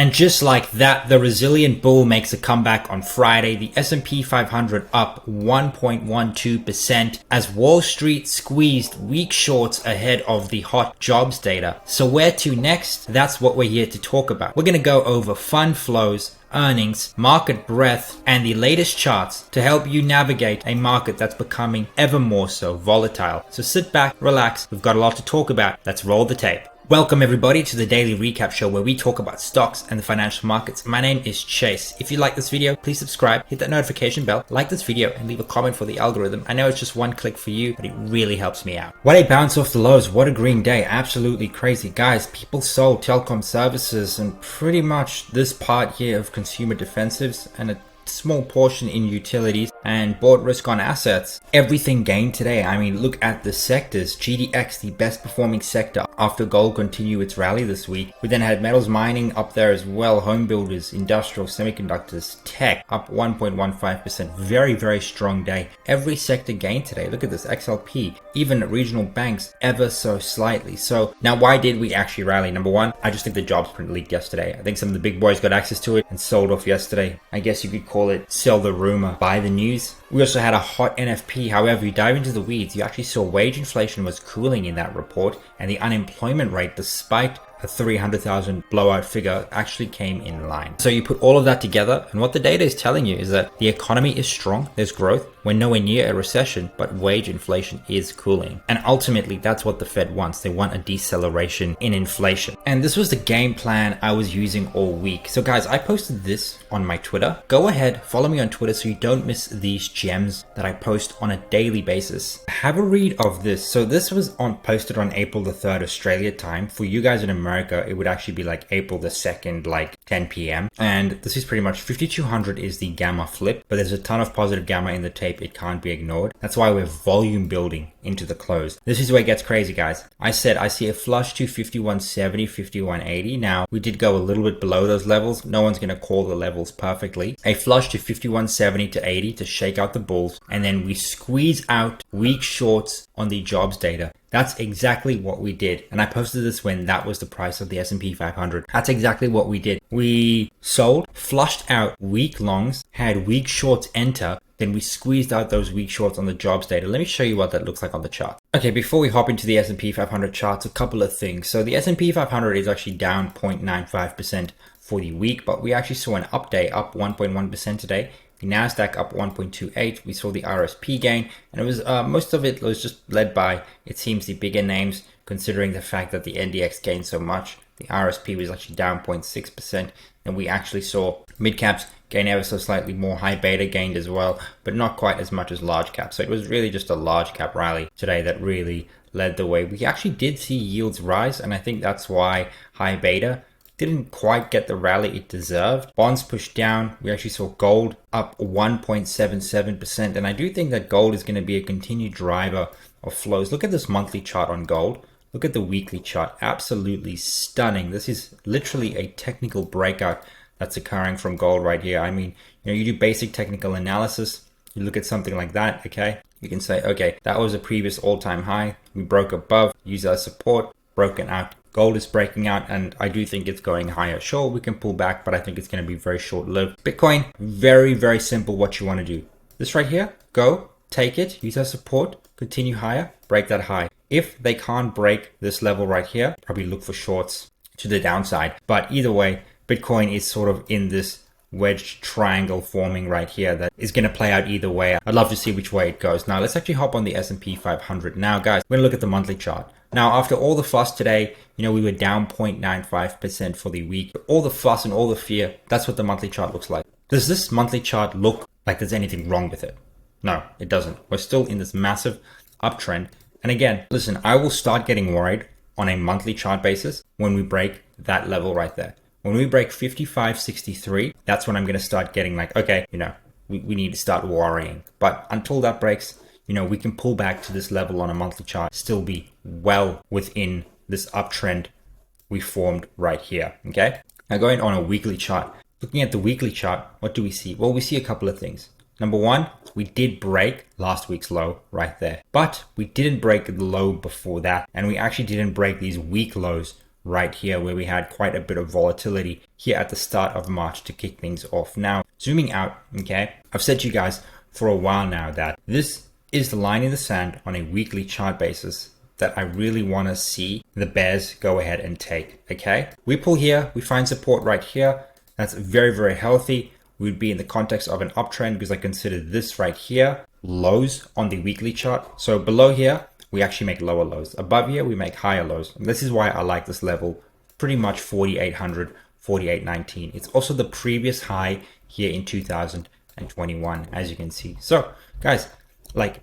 And just like that, the resilient bull makes a comeback on Friday. The S&P 500 up 1.12% as Wall Street squeezed weak shorts ahead of the hot jobs data. So where to next? That's what we're here to talk about. We're going to go over fund flows, earnings, market breadth, and the latest charts to help you navigate a market that's becoming ever more so volatile. So sit back, relax, we've got a lot to talk about. Let's roll the tape. Welcome everybody to the daily recap show where we talk about stocks and the financial markets. My name is Chase. If you like this video, please subscribe, hit that notification bell, like this video, and leave a comment for the algorithm. I know it's just one click for you, but it really helps me out. What a bounce off the lows. What a green day. Absolutely crazy. Guys, people sold telecom services and pretty much this part here of consumer defensives and a small portion in utilities and bought risk on assets. Everything gained today. I mean, look at the sectors. GDX, the best performing sector after gold continued its rally this week. We then had metals mining up there as well, home builders, industrial, semiconductors, tech up 1.15%. Very, very strong day. Every sector gained today. Look at this, XLP, even regional banks ever so slightly. So now why did we actually rally? Number one, I just think the jobs print leaked yesterday. I think some of the big boys got access to it and sold off yesterday. I guess you could call it sell the rumor, buy the news. We also had a hot NFP. However, you dive into the weeds, you actually saw wage inflation was cooling in that report, and the unemployment rate, despite a 300,000 blowout figure, actually came in line. So you put all of that together, and what the data is telling you is that the economy is strong, there's growth, we're nowhere near a recession, but wage inflation is cooling. And ultimately, that's what the Fed wants. They want a deceleration in inflation. And this was the game plan I was using all week. So guys, I posted this on my Twitter. Go ahead, follow me on Twitter so you don't miss these gems that I post on a daily basis. Have a read of this. So this was posted on April the 3rd, Australia time. For you guys in America, it would actually be like April the 2nd, like 10 p.m. And this is pretty much 5200 is the gamma flip, but there's a ton of positive gamma in the tape. It can't be ignored. That's why we're volume building into the close. This is where it gets crazy, guys. I said I see a flush to 5170, 5180. Now, we did go a little bit below those levels. No one's going to call the levels perfectly. A flush to 5170 to 80 to shake out the bulls. And then we squeeze out weak shorts on the jobs data. That's exactly what we did. And I posted this when that was the price of the S&P 500. That's exactly what we did. We sold, flushed out weak longs, had weak shorts enter, then we squeezed out those weak shorts on the jobs data. Let me show you what that looks like on the chart. Okay, before we hop into the S&P 500 charts, a couple of things. So the S&P 500 is actually down 0.95% for the week, but we actually saw an up day, up 1.1% today. The Nasdaq up 1.28. We saw the RSP gain, and it was most of it was just led by, it seems, the bigger names, considering the fact that the NDX gained so much. The RSP was actually down 0.6%, and we actually saw mid caps gain ever so slightly more. High beta gained as well, but not quite as much as large cap. So it was really just a large cap rally today that really led the way. We actually did see yields rise, and I think that's why high beta didn't quite get the rally it deserved. Bonds pushed down. We actually saw gold up 1.77%. And I do think that gold is going to be a continued driver of flows. Look at this monthly chart on gold. Look at the weekly chart. Absolutely stunning. This is literally a technical breakout that's occurring from gold right here. I mean, you do basic technical analysis. You look at something like that, okay? You can say, okay, that was a previous all-time high. We broke above, use our support, broken out. Gold is breaking out, and I do think it's going higher. Sure, we can pull back, but I think it's going to be very short-lived. Bitcoin, very, very simple what you want to do. This right here, go, take it, use our support, continue higher, break that high. If they can't break this level right here, probably look for shorts to the downside. But either way, Bitcoin is sort of in this wedged triangle forming right here that is going to play out either way. I'd love to see which way it goes. Now, let's actually hop on the S&P 500. Now, guys, we're going to look at the monthly chart. Now, after all the fuss today, we were down 0.95% for the week. All the fuss and all the fear, that's what the monthly chart looks like. Does this monthly chart look like there's anything wrong with it? No, it doesn't. We're still in this massive uptrend. And again, listen, I will start getting worried on a monthly chart basis when we break that level right there. When we break 55.63, that's when I'm going to start getting like, okay, we need to start worrying. But until that breaks, we can pull back to this level on a monthly chart, still be well within this uptrend we formed right here, okay? Now going on a weekly chart, looking at the weekly chart, what do we see? Well, we see a couple of things. Number one, we did break last week's low right there, but we didn't break the low before that, and we actually didn't break these weak lows right here where we had quite a bit of volatility here at the start of March to kick things off. Now, zooming out, okay, I've said to you guys for a while now that this is the line in the sand on a weekly chart basis that I really want to see the bears go ahead and take, okay? We pull here, we find support right here. That's very, very healthy. We'd be in the context of an uptrend because I consider this right here lows on the weekly chart. So below here, we actually make lower lows. Above here, we make higher lows. And this is why I like this level pretty much 4,800, 4,819. It's also the previous high here in 2021, as you can see. So guys, like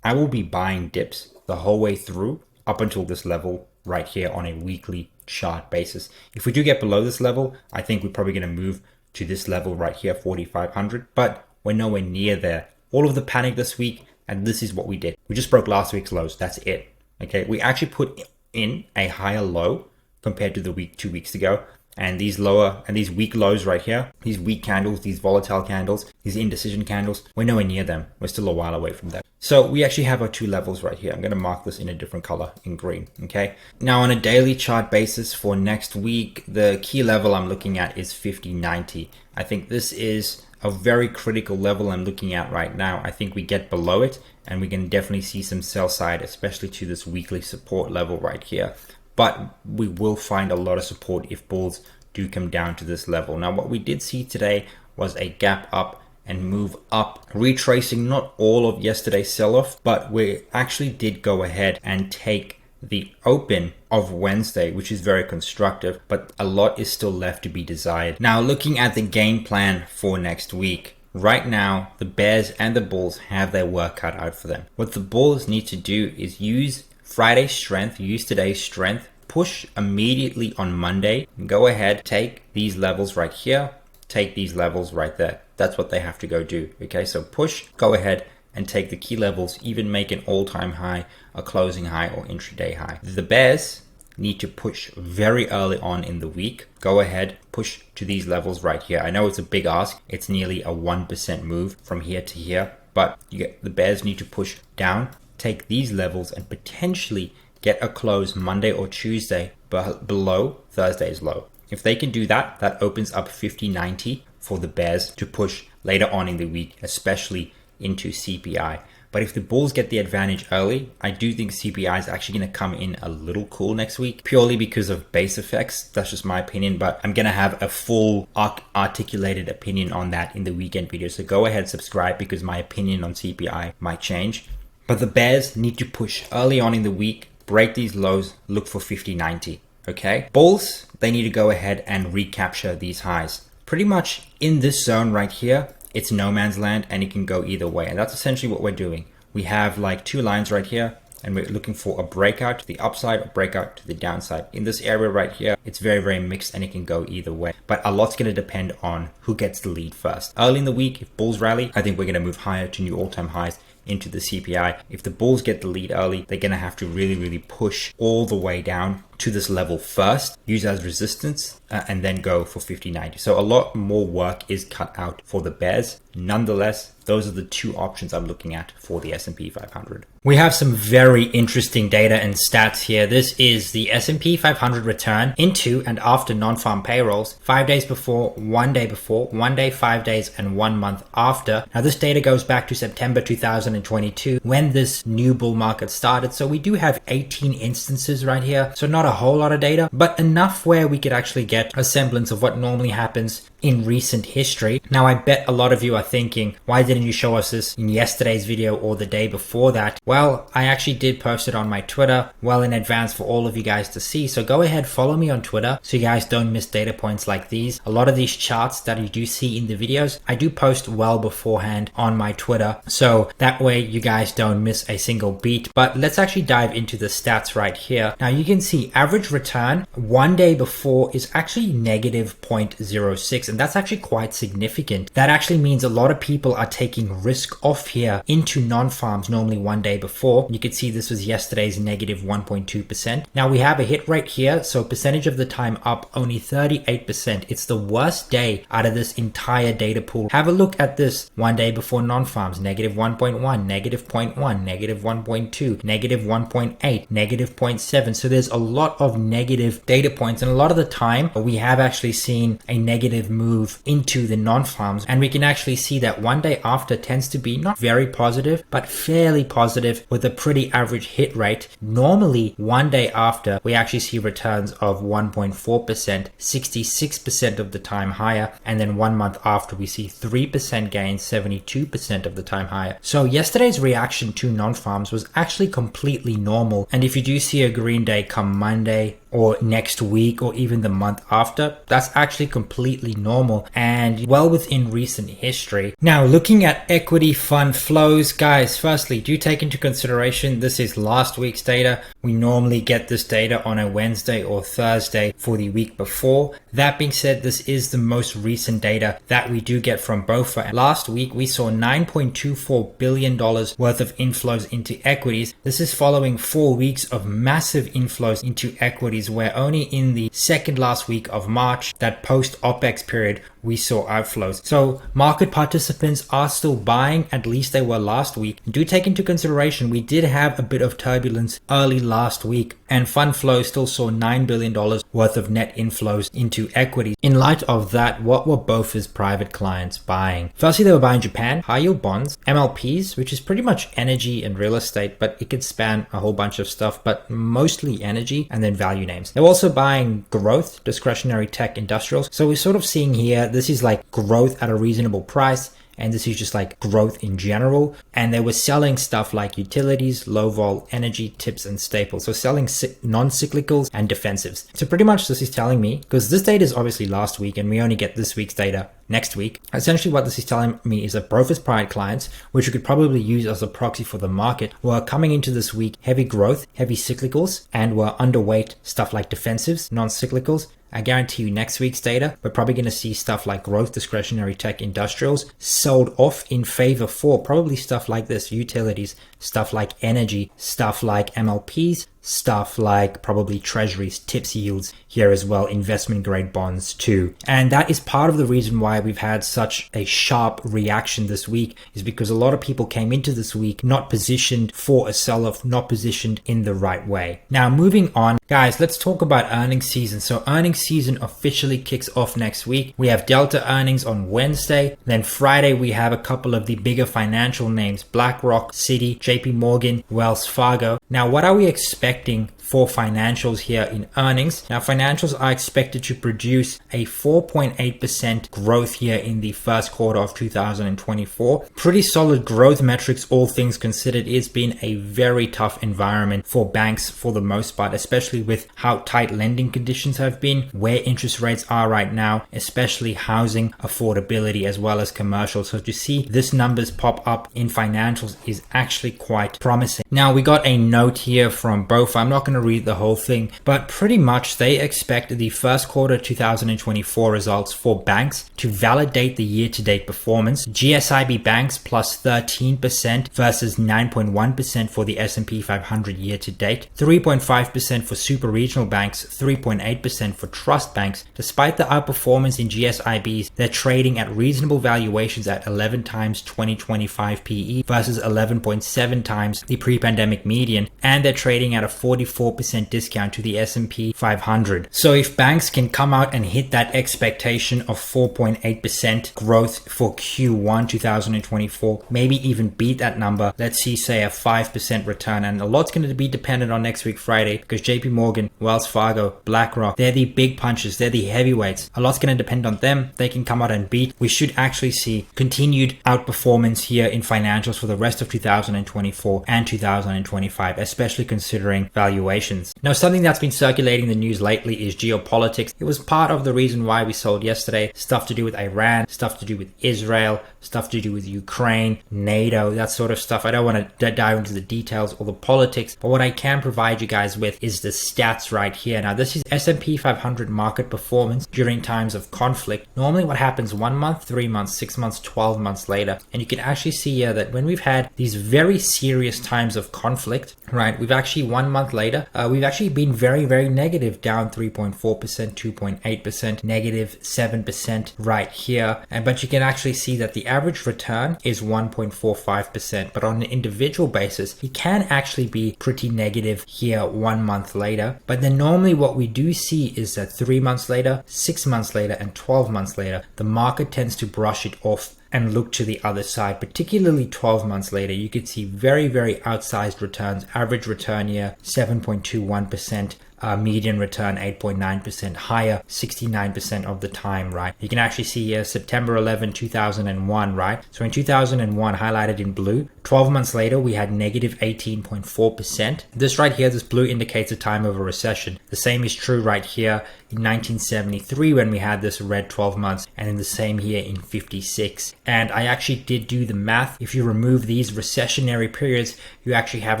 I will be buying dips the whole way through up until this level right here on a weekly chart basis. If we do get below this level, I think we're probably going to move to this level right here, 4,500, but we're nowhere near there. All of the panic this week, and this is what we did. We just broke last week's lows. That's it. Okay. We actually put in a higher low compared to the week 2 weeks ago. And these lower and these weak lows right here, these weak candles, these volatile candles, these indecision candles, we're nowhere near them. We're still a while away from them. So we actually have our two levels right here. I'm going to mark this in a different color in green. Okay. Now on a daily chart basis for next week, the key level I'm looking at is 50.90. I think this is a very critical level I'm looking at right now. I think we get below it and we can definitely see some sell side, especially to this weekly support level right here. But we will find a lot of support if bulls do come down to this level. Now, what we did see today was a gap up and move up, retracing not all of yesterday's sell-off, but we actually did go ahead and take the open of Wednesday, which is very constructive, but a lot is still left to be desired. Now, looking at the game plan for next week, right now, the bears and the bulls have their work cut out for them. What the bulls need to do is use Friday's strength, use today's strength, push immediately on Monday, and go ahead, take these levels right here, take these levels right there. That's what they have to go do. Okay, so push, go ahead and take the key levels, even make an all-time high, a closing high, or intraday high. The bears need to push very early on in the week. Go ahead, push to these levels right here. I know it's a big ask. It's nearly a 1% move from here to here, but the bears need to push down, take these levels and potentially get a close Monday or Tuesday below Thursday's low. If they can do that, that opens up 50.90 for the bears to push later on in the week, especially into CPI. But if the bulls get the advantage early, I do think CPI is actually going to come in a little cool next week, purely because of base effects. That's just my opinion, but I'm going to have a full articulated opinion on that in the weekend video. So go ahead, subscribe, because my opinion on CPI might change. But the bears need to push early on in the week, break these lows, look for 50.90. Okay. Bulls, they need to go ahead and recapture these highs. Pretty much in this zone right here, it's no man's land and it can go either way. And that's essentially what we're doing. We have like two lines right here and we're looking for a breakout to the upside or breakout to the downside. In this area right here, it's very, very mixed and it can go either way. But a lot's going to depend on who gets the lead first. Early in the week, if bulls rally, I think we're going to move higher to new all-time highs into the CPI. If the bulls get the lead early, they're going to have to really, really push all the way down to this level first, use as resistance, and then go for 50.90. So a lot more work is cut out for the bears. Nonetheless, those are the two options I'm looking at for the S&P 500. We have some very interesting data and stats here. This is the S&P 500 return into and after non-farm payrolls, 5 days before, 1 day before, 1 day, 5 days, and 1 month after. Now this data goes back to September 2022 when this new bull market started. So we do have 18 instances right here. So not a whole lot of data, but enough where we could actually get a semblance of what normally happens in recent history. Now, I bet a lot of you are thinking, why didn't you show us this in yesterday's video or the day before that? Well, I actually did post it on my Twitter well in advance for all of you guys to see. So go ahead, follow me on Twitter so you guys don't miss data points like these. A lot of these charts that you do see in the videos, I do post well beforehand on my Twitter. So that way you guys don't miss a single beat. But let's actually dive into the stats right here. Now you can see average return 1 day before is actually negative 0.06. and that's actually quite significant. That actually means a lot of people are taking risk off here into non-farms normally one day before. You can see this was yesterday's negative 1.2%. Now we have a hit rate here, so percentage of the time up only 38%. It's the worst day out of this entire data pool. Have a look at this one day before non-farms, negative 1.1, negative 0.1, negative 1.2, negative 1.8, negative 0.7. So there's a lot of negative data points, and a lot of the time we have actually seen a negative move into the non-farms, and we can actually see that one day after tends to be not very positive but fairly positive with a pretty average hit rate. Normally one day after we actually see returns of 1.4%, 66% of the time higher, and then 1 month after we see 3% gains, 72% of the time higher. So yesterday's reaction to non-farms was actually completely normal, and if you do see a green day come Monday or next week or even the month after, that's actually completely normal and well within recent history. Now looking at equity fund flows, guys, firstly do take into consideration this is last week's data. We normally get this data on a Wednesday or Thursday for the week before. That being said, this is the most recent data that we do get from BOFA. Last week we saw $9.24 billion worth of inflows into equities. This is following 4 weeks of massive inflows into equities, where only in the second last week of March, that post OPEX period, we saw outflows. So market participants are still buying, at least they were last week. Do take into consideration we did have a bit of turbulence early last week, and fund flow still saw $9 billion worth of net inflows into equities. In light of that, what were BOFA's private clients buying? Firstly, they were buying Japan, high yield bonds, MLPs, which is pretty much energy and real estate, but it could span a whole bunch of stuff, but mostly energy, and then value names. They're also buying growth, discretionary tech, industrials. So we're sort of seeing here, this is like growth at a reasonable price, and this is just like growth in general. And they were selling stuff like utilities, low vol, energy, tips, and staples. So selling non-cyclicals and defensives. So pretty much this is telling me, because this data is obviously last week and we only get this week's data next week. Essentially what this is telling me is that BOFA's private clients, which you could probably use as a proxy for the market, were coming into this week heavy growth, heavy cyclicals, and were underweight stuff like defensives, non-cyclicals. I guarantee you next week's data, we're probably going to see stuff like growth, discretionary tech, industrials sold off in favor for probably stuff like this, utilities, stuff like energy, stuff like MLPs, stuff like probably treasuries, tips yields here as well, investment grade bonds too. And that is part of the reason why we've had such a sharp reaction this week, is because a lot of people came into this week not positioned for a sell-off, not positioned in the right way. Now moving on, guys, let's talk about earnings season. So earnings season officially kicks off next week. We have Delta earnings on Wednesday. Then Friday we have a couple of the bigger financial names, BlackRock, Citi, JP Morgan, Wells Fargo. Now what are we expecting for financials here in earnings? Now financials are expected to produce a 4.8% growth here in the first quarter of 2024. Pretty solid growth metrics, all things considered. It's been a very tough environment for banks for the most part, especially with how tight lending conditions have been, where interest rates are right now, especially housing affordability as well as commercial. So to see this numbers pop up in financials is actually quite promising. Now we got a note here from BOFA. I'm not going to read the whole thing, but pretty much they expect the first quarter 2024 results for banks to validate the year-to-date performance. GSIB banks plus 13% versus 9.1% for the S&P 500 year-to-date, 3.5% for super regional banks, 3.8% for trust banks. Despite the outperformance in GSIBs, they're trading at reasonable valuations at 11 times 2025 PE versus 11.7 times the pre-pandemic median, and they're trading at a 44% discount to the S&P 500. So if banks can come out and hit that expectation of 4.8% growth for Q1 2024, maybe even beat that number, let's see, say a 5% return, and a lot's going to be dependent on next week Friday, because JP Morgan, Wells Fargo, BlackRock, they're the big punches, they're the heavyweights. A lot's going to depend on them. They can come out and beat. We should actually see continued outperformance here in financials for the rest of 2024 and 2025, especially considering valuation. fluctuations. Now, something that's been circulating the news lately is geopolitics. It was part of the reason why we sold yesterday. Stuff to do with Iran, stuff to do with Israel, stuff to do with Ukraine, NATO, that sort of stuff. I don't want to dive into the details or the politics, but what I can provide you guys with is the stats right here. Now, this is S&P 500 market performance during times of conflict. Normally what happens 1 month, 3 months, 6 months, 12 months later. And you can actually see here that when we've had these very serious times of conflict, right, we've actually 1 month later, we've actually been very, very negative, down 3.4%, 2.8%, negative 7% right here. But you can actually see that the average return is 1.45%. But on an individual basis, it can actually be pretty negative here 1 month later. But then normally what we do see is that 3 months later, 6 months later, and 12 months later, the market tends to brush it off and look to the other side. Particularly 12 months later, you could see very, very outsized returns. Average return here, 7.21%. Median return 8.9%, higher 69% of the time, right? You can actually see here September 11, 2001, right? So in 2001, highlighted in blue, 12 months later, we had negative 18.4%. This right here, this blue indicates a time of a recession. The same is true right here in 1973 when we had this red 12 months, and in the same here in 56. And I actually did do the math. If you remove these recessionary periods, you actually have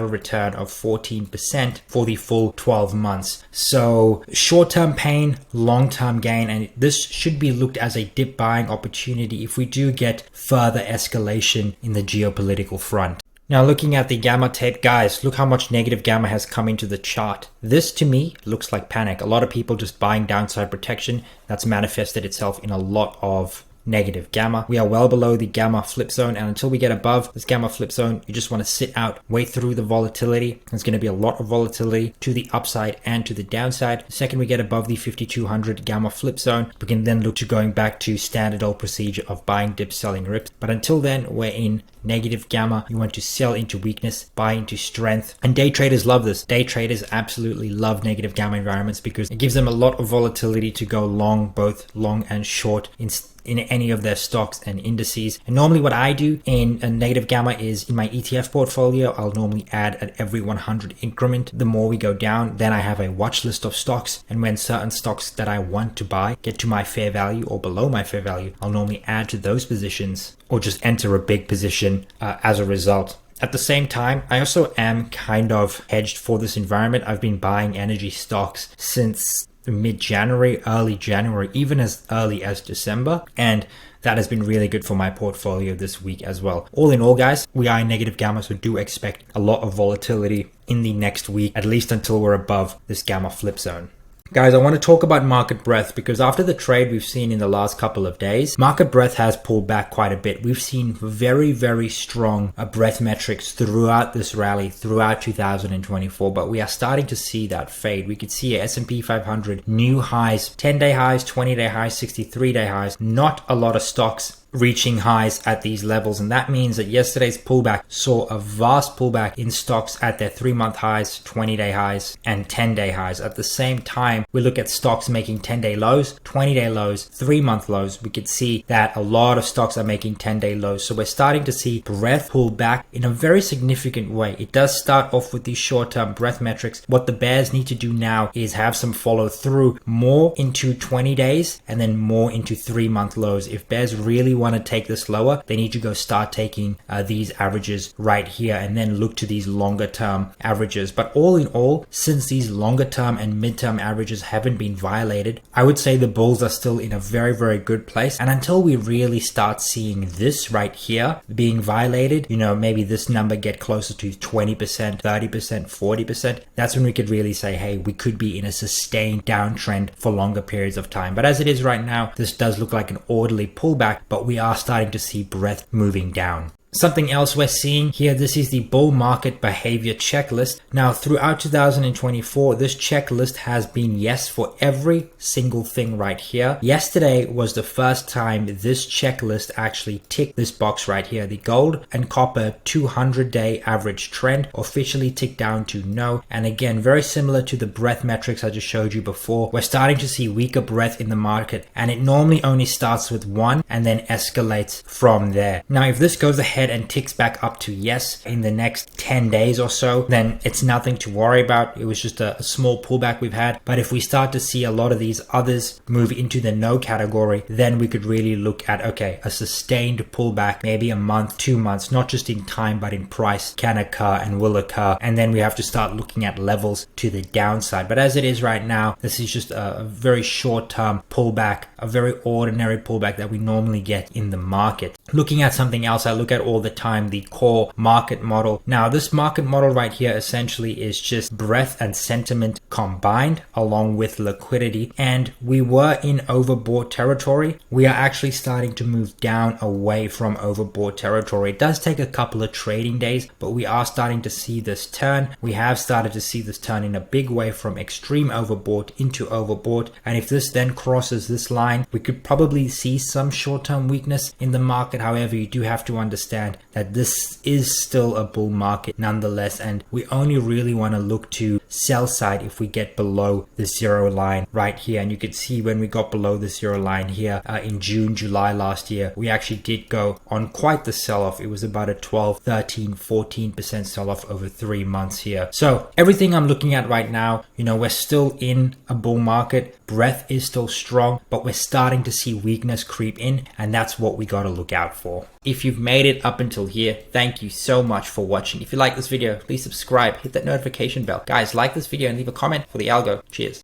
a return of 14% for the full 12 months. So short-term pain, long-term gain, and this should be looked as a dip buying opportunity if we do get further escalation in the geopolitical front. Now looking at the gamma tape, guys, look how much negative gamma has come into the chart. This to me looks like panic. A lot of people just buying downside protection. That's manifested itself in a lot of negative gamma. We are well below the gamma flip zone, and until we get above this gamma flip zone, you just want to sit out, wait through the volatility. There's going to be a lot of volatility to the upside and to the downside. The second we get above the 5200 gamma flip zone, we can then look to going back to standard old procedure of buying dips, selling rips. But until then, we're in negative gamma. You want to sell into weakness, buy into strength, and day traders love this. Day traders absolutely love negative gamma environments because it gives them a lot of volatility to go long, both long and short in any of their stocks and indices. And normally what I do in a negative gamma is in my ETF portfolio, I'll normally add at every 100 increment. The more we go down, then I have a watch list of stocks. And when certain stocks that I want to buy get to my fair value or below my fair value, I'll normally add to those positions or just enter a big position as a result. At the same time, I also am kind of hedged for this environment. I've been buying energy stocks since mid-January, early January, even as early as December, and that has been really good for my portfolio this week as well. All in all, guys, we are in negative gamma, so do expect a lot of volatility in the next week, at least until we're above this gamma flip zone. Guys, I want to talk about market breadth because after the trade we've seen in the last couple of days, market breadth has pulled back quite a bit. We've seen very, very strong breadth metrics throughout this rally, throughout 2024, but we are starting to see that fade. We could see a S&P 500 new highs, 10-day highs, 20-day highs, 63-day highs, not a lot of stocks reaching highs at these levels, and that means that yesterday's pullback saw a vast pullback in stocks at their 3-month highs, 20-day highs, and 10-day highs. At the same time, we look at stocks making 10-day lows, 20-day lows, 3-month lows. We could see that a lot of stocks are making 10-day lows. So we're starting to see breadth pull back in a very significant way. It does start off with these short-term breadth metrics. What the bears need to do now is have some follow through more into 20 days and then more into 3-month lows. If bears really want to take this lower, they need to go start taking these averages right here and then look to these longer term averages. But all in all, since these longer term and mid-term averages haven't been violated, I would say the bulls are still in a very, very good place. And until we really start seeing this right here being violated, you know, maybe this number get closer to 20%, 30%, 40%, that's when we could really say, hey, we could be in a sustained downtrend for longer periods of time. But as it is right now, this does look like an orderly pullback, but we are starting to see breadth moving down. Something else we're seeing here, this is the bull market behavior checklist. Now, throughout 2024, this checklist has been yes for every single thing right here. Yesterday was the first time this checklist actually ticked this box right here. The gold and copper 200-day average trend officially ticked down to no. And again, very similar to the breadth metrics I just showed you before, we're starting to see weaker breadth in the market, and it normally only starts with one and then escalates from there. Now, if this goes ahead ahead and ticks back up to yes in the next 10 days or so, then it's nothing to worry about. It was just a small pullback we've had. But if we start to see a lot of these others move into the no category, then we could really look at, okay, a sustained pullback, maybe a month, 2 months, not just in time, but in price can occur and will occur. And then we have to start looking at levels to the downside. But as it is right now, this is just a very short-term pullback, a very ordinary pullback that we normally get in the market. Looking at something else I look at all the time, the core market model. Now, this market model right here essentially is just breadth and sentiment combined along with liquidity. And we were in overbought territory. We are actually starting to move down away from overbought territory. It does take a couple of trading days, but we are starting to see this turn. We have started to see this turn in a big way from extreme overbought into overbought. And if this then crosses this line, we could probably see some short-term weakness in the market. However, you do have to understand that this is still a bull market nonetheless, and we only really want to look to sell side if we get below the zero line right here. And you can see when we got below the zero line here in June, July last year, we actually did go on quite the sell-off. It was about a 12, 13, 14% sell-off over 3 months here. So everything I'm looking at right now, we're still in a bull market. Breadth is still strong, but we're starting to see weakness creep in, and that's what we got to look out for. If you've made it up until here, thank you so much for watching. If you like this video, please subscribe, hit that notification bell. Guys, like this video and leave a comment for the algo. Cheers.